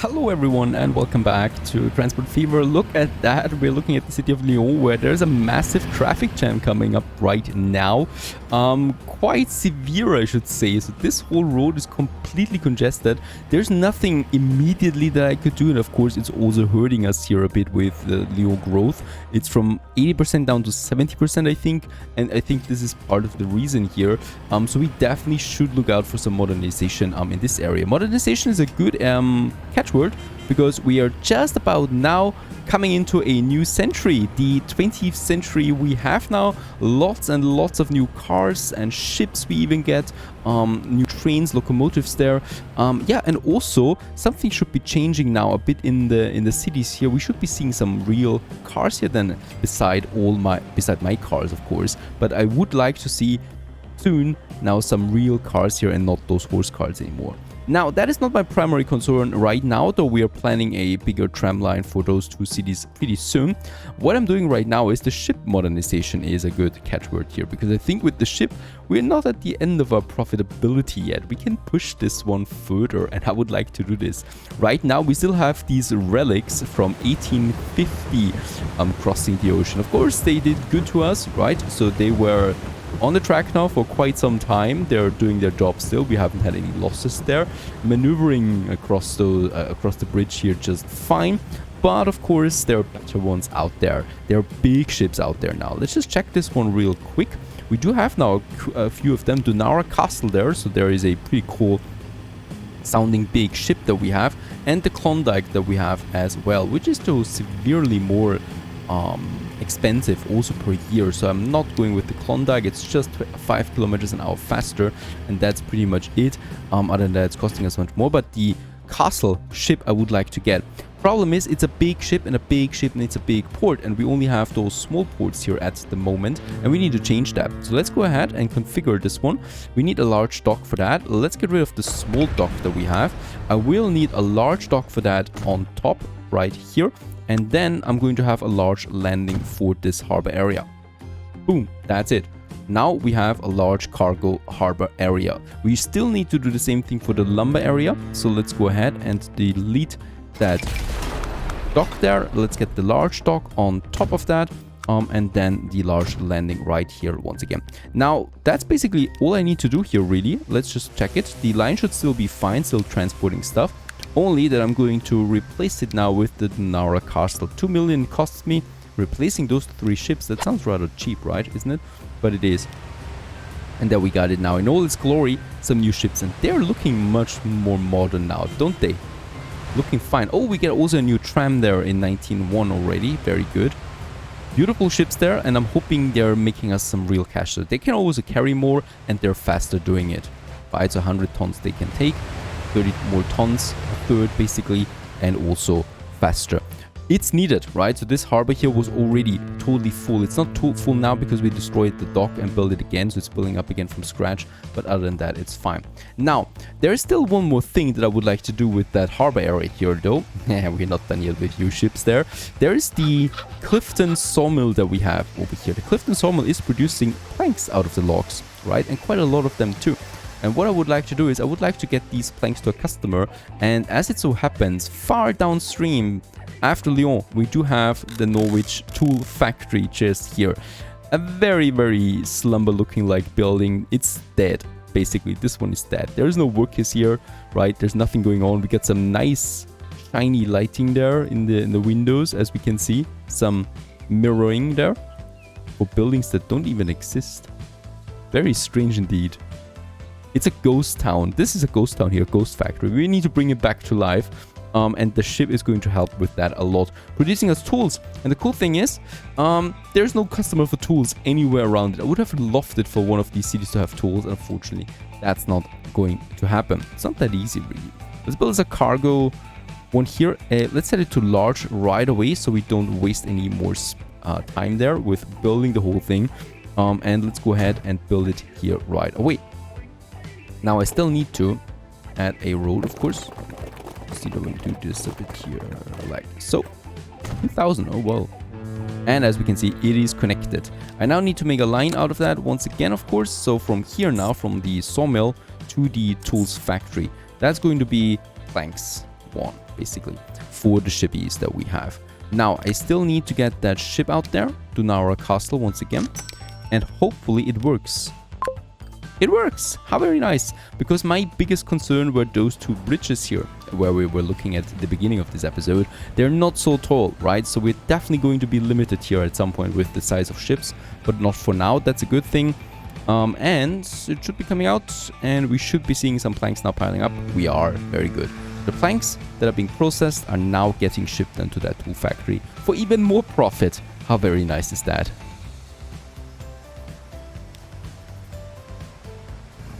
Hello everyone and welcome back to Transport Fever. Look at that, we're looking at the city of Lyon where there's a massive traffic jam coming up right now. Quite severe I should say, so this whole road is completely congested. There's nothing immediately that I could do, and of course it's also hurting us here a bit with the Lyon growth. It's from 80% down to 70% I think, and I think this is part of the reason here. So we definitely should look out for some modernization in this area. Modernization is a good catchword because we are just about now coming into a new century, the 20th century. We have now lots and lots of new cars and ships. We even get new trains, locomotives there. Yeah, and also something should be changing now a bit in the cities here. We should be seeing some real cars here then, beside my cars of course, but I would like to see soon now some real cars here and not those horse cars anymore. Now, that is not my primary concern right now, though we are planning a bigger tram line for those two cities pretty soon. What I'm doing right now is the ship modernization is a good catchword here, because I think with the ship, we're not at the end of our profitability yet. We can push this one further, and I would like to do this. Right now, we still have these relics from 1850 crossing the ocean. Of course, they did good to us, right? So they were on the track now for quite some time. They're doing their job still. We haven't had any losses there. Maneuvering across the bridge here just fine. But of course, there are better ones out there. There are big ships out there now. Let's just check this one real quick. We do have now a few of them. Dunara Castle there. So there is a pretty cool sounding big ship that we have. And the Klondike that we have as well, which is though severely more expensive also per year. So I'm not going with the Klondike. It's just 5 kilometers an hour faster, and that's pretty much it. Other than that, it's costing us much more. But the castle ship I would like to get. Problem is, it's a big ship, and a big ship needs a big port, and we only have those small ports here at the moment, and we need to change that. So let's go ahead and configure this one. We need a large dock for that. Let's get rid of the small dock that we have. I will need a large dock for that on top right here. And then I'm going to have a large landing for this harbor area. Boom, that's it. Now we have a large cargo harbor area. We still need to do the same thing for the lumber area. So let's go ahead and delete that dock there. Let's get the large dock on top of that. And then the large landing right here once again. Now, that's basically all I need to do here, really. Let's just check it. The line should still be fine, still transporting stuff. Only that I'm going to replace it now with the Dunara Castle. 2 million costs me replacing those 3 ships. That sounds rather cheap, right? Isn't it? But it is. And there we got it now in all its glory. Some new ships, and they're looking much more modern now, don't they? Looking fine. Oh, we get also a new tram there in 1901 already. Very good. Beautiful ships there, and I'm hoping they're making us some real cash. So they can also carry more, and they're faster doing it. Right, it's 100 tons they can take. 30 more tons, a third basically, and also faster. It's needed, right? So this harbor here was already totally full. It's not full now because we destroyed the dock and built it again, so it's building up again from scratch. But other than that, it's fine. Now, there is still one more thing that I would like to do with that harbor area here, though. We're not done yet with new ships there. There is the Clifton sawmill that we have over here. The Clifton sawmill is producing planks out of the logs, right? And quite a lot of them too. And what I would like to do is I would like to get these planks to a customer, and as it so happens, far downstream after Lyon, we do have the Norwich tool factory just here. A very, very slumber looking like building. It's dead, basically. This one is dead. There's no workers here, right? There's nothing going on. We got some nice shiny lighting there in the windows, as we can see. Some mirroring there for buildings that don't even exist. Very strange indeed. It's a ghost town. This is a ghost town here, ghost factory. We need to bring it back to life. And the ship is going to help with that a lot. Producing us tools. And the cool thing is, there's no customer for tools anywhere around it. I would have loved it for one of these cities to have tools. Unfortunately, that's not going to happen. It's not that easy, really. Let's build us a cargo one here. Let's set it to large right away so we don't waste any more time there with building the whole thing. And let's go ahead and build it here right away. Now I still need to add a road, of course. Let's see if we can do this a bit here, like so. 2000, oh well. And as we can see, it is connected. I now need to make a line out of that once again, of course. So from here now, from the sawmill to the tools factory, that's going to be planks. one, basically, for the shippies that we have. Now, I still need to get that ship out there to Nara Castle once again, and hopefully it works. It works! How very nice! Because my biggest concern were those two bridges here, where we were looking at the beginning of this episode. They're not so tall, right? So we're definitely going to be limited here at some point with the size of ships, but not for now. That's a good thing. And it should be coming out, and we should be seeing some planks now piling up. We are. Very good. The planks that are being processed are now getting shipped into that tool factory for even more profit. How very nice is that?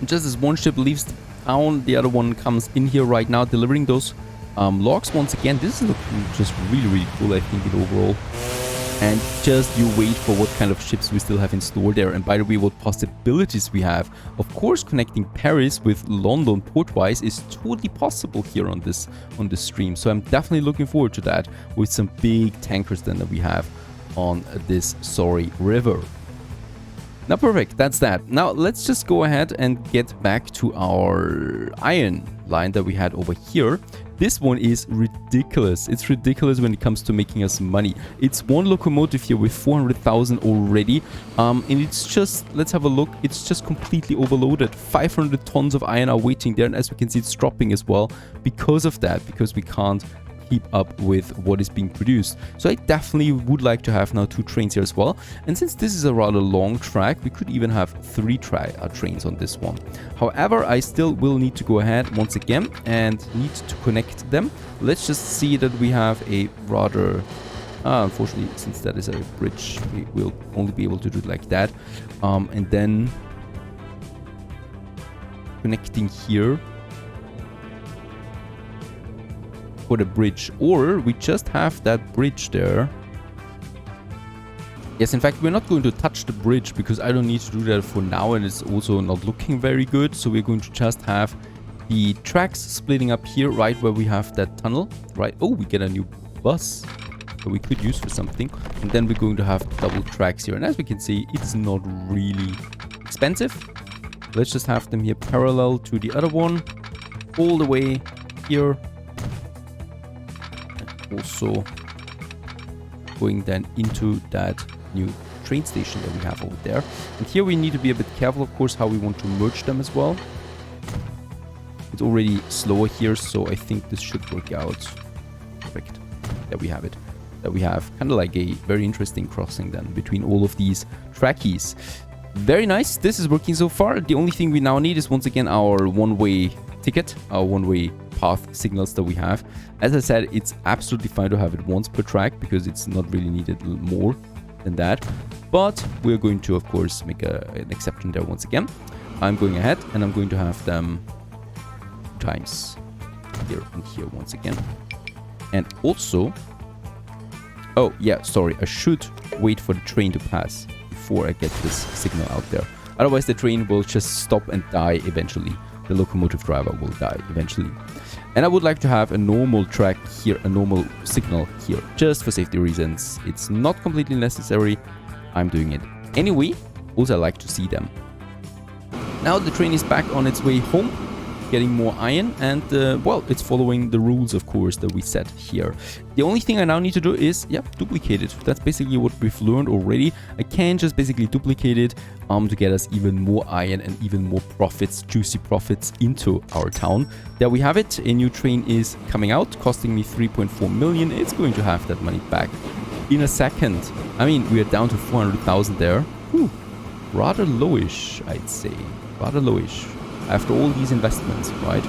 Just as one ship leaves the town, the other one comes in here right now, delivering those logs once again. This is looking just really, really cool, I think, in overall. And just you wait for what kind of ships we still have in store there. And by the way, what possibilities we have. Of course, connecting Paris with London port-wise is totally possible here on this stream. So I'm definitely looking forward to that with some big tankers then that we have on this Sorry River. Now, perfect. That's that. Now, let's just go ahead and get back to our iron line that we had over here. This one is ridiculous. It's ridiculous when it comes to making us money. It's one locomotive here with 400,000 already. And it's just, let's have a look. It's just completely overloaded. 500 tons of iron are waiting there. And as we can see, it's dropping as well because of that, because we can't keep up with what is being produced. So I definitely would like to have now 2 trains here as well. And since this is a rather long track, we could even have 3 trains on this one. However, I still will need to go ahead once again and need to connect them. Let's just see that we have a rather... unfortunately, since that is a bridge, we will only be able to do it like that. And then connecting here for the bridge, or we just have that bridge there. Yes, in fact, we're not going to touch the bridge because I don't need to do that for now, and it's also not looking very good. So we're going to just have the tracks splitting up here, right where we have that tunnel, right? Oh, we get a new bus that we could use for something. And then we're going to have double tracks here. And as we can see, it's not really expensive. Let's just have them here parallel to the other one, all the way here. Also going then into that new train station that we have over there. And here we need to be a bit careful, of course, how we want to merge them as well. It's already slower here, so I think this should work out. Perfect. There we have it. That we have kind of like a very interesting crossing then between all of these trackies. Very nice. This is working so far. The only thing we now need is once again our one-way ticket, our one-way path signals that we have. As I said, it's absolutely fine to have it once per track because it's not really needed more than that. But we're going to, of course, make an exception there once again. I'm going ahead and I'm going to have them 2 times here and here once again. And also, oh yeah, sorry, I should wait for the train to pass before I get this signal out there. Otherwise, the train will just stop and die eventually. The locomotive driver will die eventually. And I would like to have a normal track here, a normal signal here, just for safety reasons. It's not completely necessary. I'm doing it anyway. Also, I like to see them. Now the train is back on its way home, getting more iron, and well, it's following the rules, of course, that we set here. The only thing I now need to do is, yeah, duplicate it. That's basically what we've learned already. I can just basically duplicate it to get us even more iron and even more profits, juicy profits into our town. There we have it. A new train is coming out, costing me 3.4 million. It's going to have that money back in a second. I mean, we are down to 400,000 there. Whew. Rather lowish, I'd say. Rather lowish. After all these investments, right?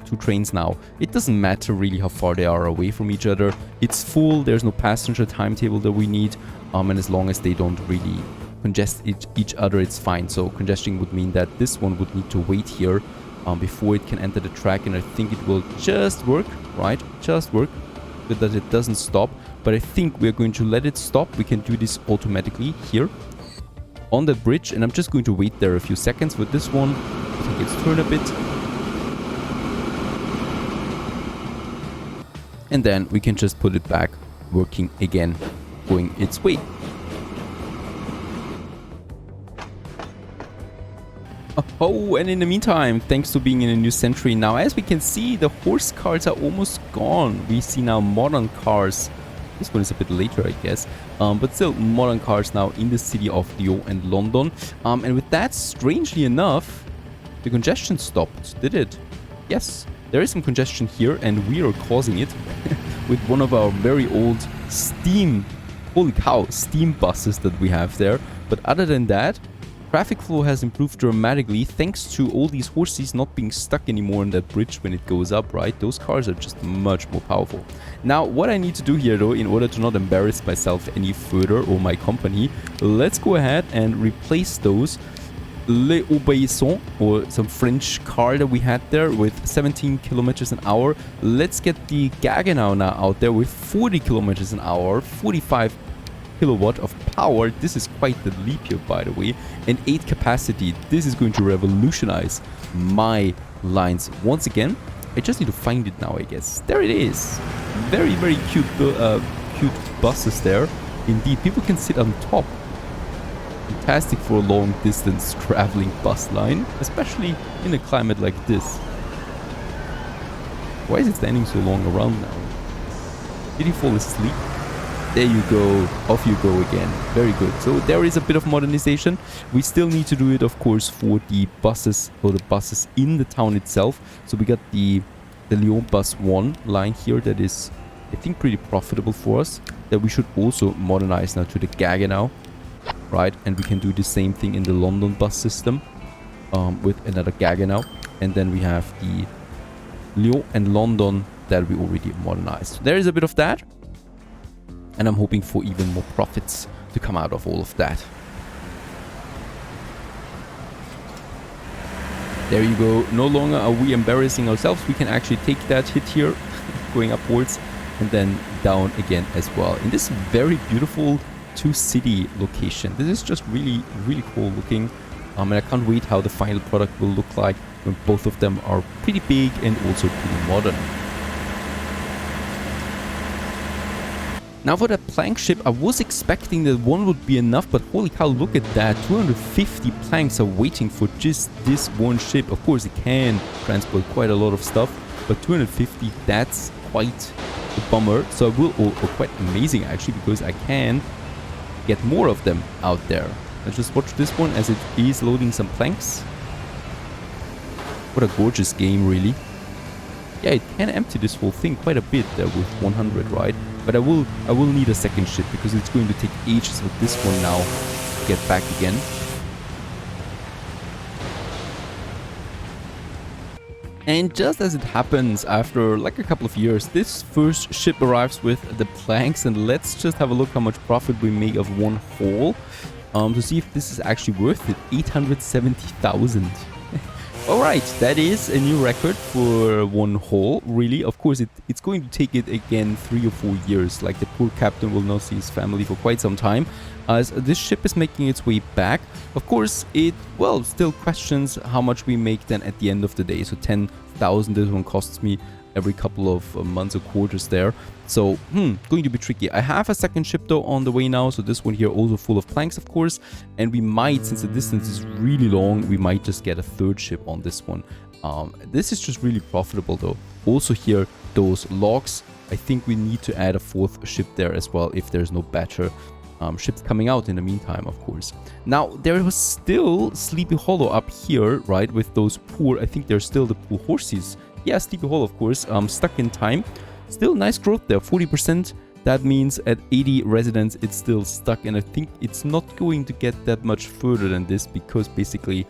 2 trains now. It doesn't matter really how far they are away from each other. It's full. There's no passenger timetable that we need. And as long as they don't really congest each other, it's fine. So congestion would mean that this one would need to wait here before it can enter the track. And I think it will just work, right? Just work. So that it doesn't stop. But I think we're going to let it stop. We can do this automatically here on the bridge, and I'm just going to wait there a few seconds with this one. I think it's turned a bit. And then we can just put it back working again, going its way. Oh, and in the meantime, thanks to being in a new century now, as we can see, the horse cars are almost gone. We see now modern cars. This one is a bit later, I guess. But still, modern cars now in the city of Lyon and London. And with that, strangely enough, the congestion stopped, did it? Yes, there is some congestion here, and we are causing it with one of our very old steam, holy cow, steam buses that we have there. But other than that, traffic flow has improved dramatically thanks to all these horses not being stuck anymore on that bridge when it goes up, right? Those cars are just much more powerful. Now, what I need to do here, though, in order to not embarrass myself any further or my company, let's go ahead and replace those Le Obéissant, or some French car that we had there with 17 kilometers an hour. Let's get the Gaggenau now out there with 40 kilometers an hour, 45 kilowatt of power. This is quite the leap here, by the way, and 8 capacity. This is going to revolutionize my lines once again. I just need to find it now, I guess. There it is. Very, very cute buses there. Indeed, people can sit on top. Fantastic for a long distance traveling bus line, especially in a climate like this. Why is it standing so long around now? Did he fall asleep? There you go, off you go again. Very good. So there is a bit of modernization. We still need to do it, of course, for the buses, or the buses in the town itself. So we got the Lyon Bus 1 line here that is, I think, pretty profitable for us. That we should also modernize now to the Gaggenau, right? And we can do the same thing in the London bus system with another Gaggenau. And then we have the Lyon and London that we already modernized. So there is a bit of that. And I'm hoping for even more profits to come out of all of that. There you go. No longer are we embarrassing ourselves. We can actually take that hit here, going upwards, and then down again as well. In this very beautiful two-city location. This is just really, really cool looking. And I can't wait how the final product will look like when both of them are pretty big and also pretty modern. Now for that plank ship, I was expecting that one would be enough, but holy cow, look at that. 250 planks are waiting for just this one ship. Of course, it can transport quite a lot of stuff, but 250, that's quite a bummer. So I will, or quite amazing actually, because I can get more of them out there. Let's just watch this one as it is loading some planks. What a gorgeous game, really. Yeah, it can empty this whole thing quite a bit there with 100, right? But I will need a second ship because it's going to take ages with this one now to get back again. And just as it happens, after like a couple of years, this first ship arrives with the planks, and let's just have a look how much profit we make of one haul to see if this is actually worth it. 870,000. Alright, that is a new record for one haul, really. Of course, it's going to take it again 3 or 4 years. Like, the poor captain will not see his family for quite some time, as this ship is making its way back. Of course, it, well, still questions how much we make then at the end of the day. So 10,000, this one costs me every couple of months or quarters there. So, going to be tricky. I have a second ship though on the way now, so this one here also full of planks, of course. And we might, since the distance is really long, we might just get a third ship on this one. This is just really profitable though. Also here, those logs, I think we need to add a fourth ship there as well if there's no better ships coming out in the meantime, of course. Now, there was still Sleepy Hollow up here, right, with those poor, I think they're still the poor horses. Yeah, Sleepy Hollow, of course, stuck in time. Still nice growth there, 40%. That means at 80 residents, it's still stuck. And I think it's not going to get that much further than this because basically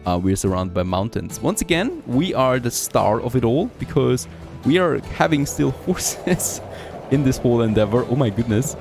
we're surrounded by mountains. Once again, we are the star of it all because we are having still horses in this whole endeavor. Oh my goodness.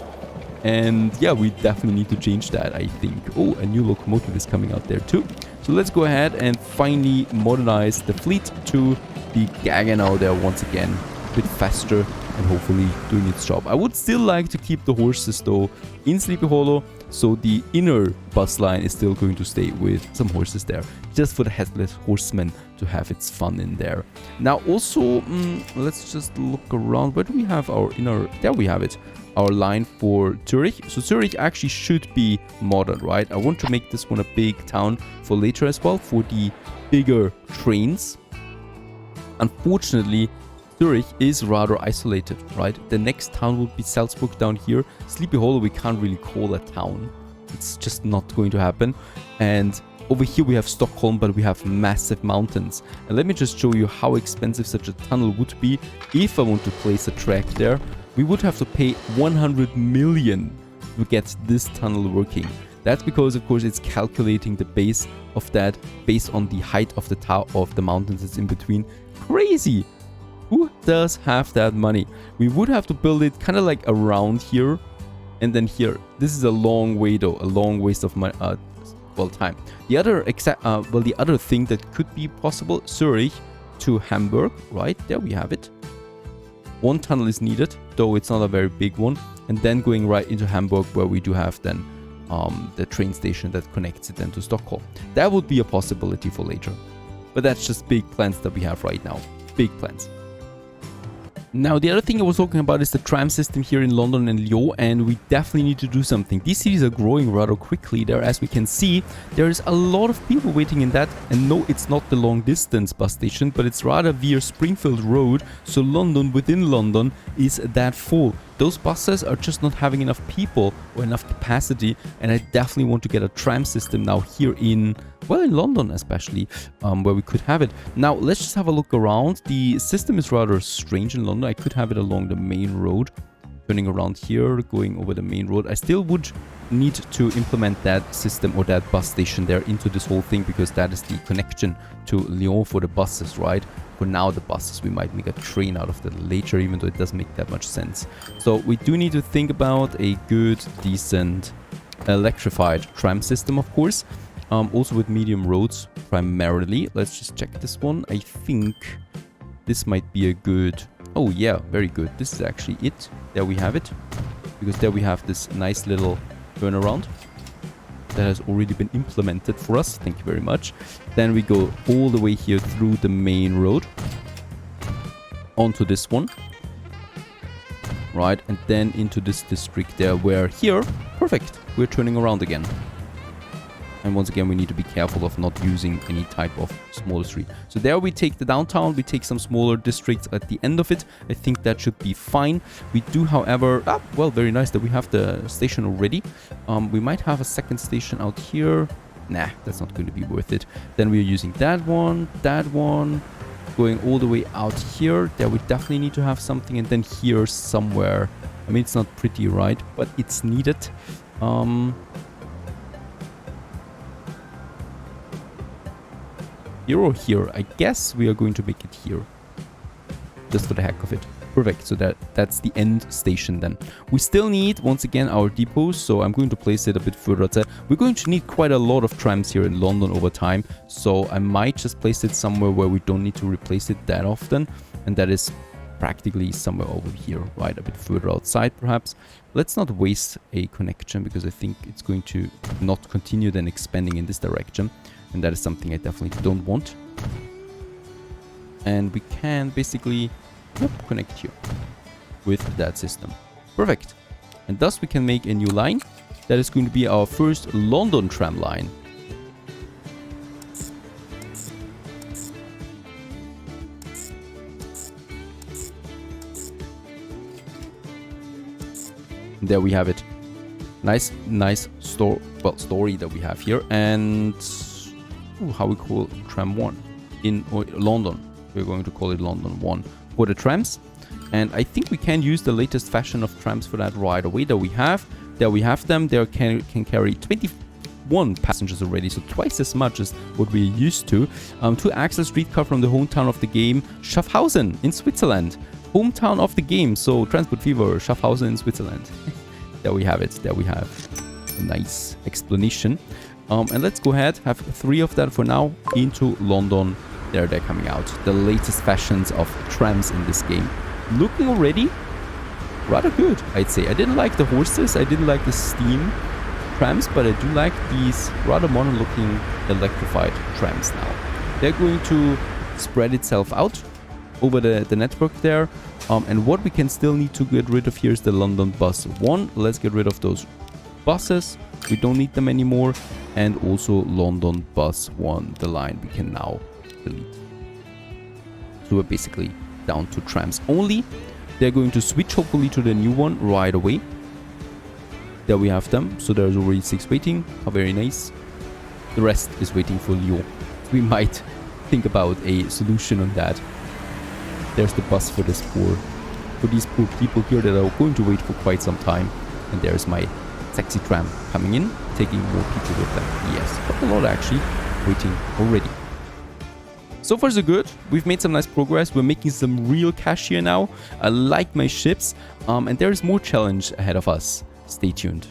And yeah, we definitely need to change that, I think. Oh, a new locomotive is coming out there too. So let's go ahead and finally modernize the fleet to the Gaggenau there once again. A bit faster and hopefully doing its job. I would still like to keep the horses though in Sleepy Hollow. So the inner bus line is still going to stay with some horses there, just for the headless horseman to have its fun in there. Now also, let's just look around. Where do we have our inner? There we have it. Our line for Zurich. So Zurich actually should be modern, right? I want to make this one a big town for later as well, for the bigger trains. Unfortunately, Zurich is rather isolated, right? The next town would be Salzburg down here. Sleepy Hollow we can't really call a town. It's just not going to happen. And over here we have Stockholm, but we have massive mountains. And let me just show you how expensive such a tunnel would be if I want to place a track there. We would have to pay 100 million to get this tunnel working. That's because, of course, it's calculating the base of that based on the height of the tower of the mountains that's in between. Crazy! Who does have that money? We would have to build it kind of like around here and then here. This is a long way though, a long waste of my time. The other thing that could be possible, Zurich to Hamburg, right? There we have it. One tunnel is needed, though it's not a very big one, and then going right into Hamburg, where we do have then the train station that connects it then to Stockholm. That would be a possibility for later, but that's just big plans that we have right now. Big plans. Now, the other thing I was talking about is the tram system here in London and Lyon, and we definitely need to do something. These cities are growing rather quickly there, as we can see. There's a lot of people waiting in that, and no, it's not the long distance bus station, but it's rather via Springfield Road, so London within London is that full. Those buses are just not having enough people or enough capacity, and I definitely want to get a tram system now here in, well, in London especially, where we could have it. Now, let's just have a look around. The system is rather strange in London. I could have it along the main road, turning around here, going over the main road. I still would need to implement that system or that bus station there into this whole thing, because that is the connection to Lyon for the buses, right? For now, the buses, we might make a train out of that later, even though it doesn't make that much sense. So we do need to think about a good, decent, electrified tram system, of course. Also with medium roads, primarily. Let's just check this one. I think this might be a good... Oh yeah, very good. This is actually it. There we have it. Because there we have this nice little turnaround that has already been implemented for us. Thank you very much. Then we go all the way here through the main road onto this one, right? And then into this district there, where here, perfect, we're turning around again. And once again, we need to be careful of not using any type of smaller street. So there we take the downtown, we take some smaller districts at the end of it. I think that should be fine. We do, however, well, very nice that we have the station already. We might have a second station out here. Nah, that's not going to be worth it. Then we're using that one, going all the way out here. There we definitely need to have something. And then here somewhere. I mean, it's not pretty, right? But it's needed. Here or here? I guess we are going to make it here. Just for the heck of it. Perfect. So that's the end station then. We still need, once again, our depots. So I'm going to place it a bit further outside. We're going to need quite a lot of trams here in London over time. So I might just place it somewhere where we don't need to replace it that often. And that is practically somewhere over here, right? A bit further outside, perhaps. Let's not waste a connection, because I think it's going to not continue then expanding in this direction. And that is something I definitely don't want. And we can basically connect here with that system. Perfect. And thus we can make a new line. That is going to be our first London tram line. There we have it. Nice story that we have here. And how we call tram 1 in London. We're going to call it London 1 for the trams. And I think we can use the latest fashion of trams for that right away. There we have them. They can carry 21 passengers already, so twice as much as what we're used to. Two-axle streetcar from the hometown of the game, Schaffhausen in Switzerland. Hometown of the game, so Transport Fever, Schaffhausen in Switzerland. There we have it. There we have a nice explanation. And let's go ahead, have 3 of that for now, into London. There they're coming out. The latest fashions of trams in this game. Looking already rather good, I'd say. I didn't like the horses, I didn't like the steam trams, but I do like these rather modern looking electrified trams now. They're going to spread itself out over the network there. And what we can still need to get rid of here is the London Bus 1. Let's get rid of those buses. We don't need them anymore. And also London Bus 1, the line we can now delete. So we're basically down to trams only. They're going to switch hopefully to the new one right away. There we have them. So there's already 6 waiting. How very nice. The rest is waiting for Lyon. We might think about a solution on that. There's the bus for these poor people here that are going to wait for quite some time. And there's my taxi tram coming in, taking more people with them. Yes, but a lot actually waiting already. So far so good. We've made some nice progress. We're making some real cash here now. I like my ships. And there is more challenge ahead of us. Stay tuned.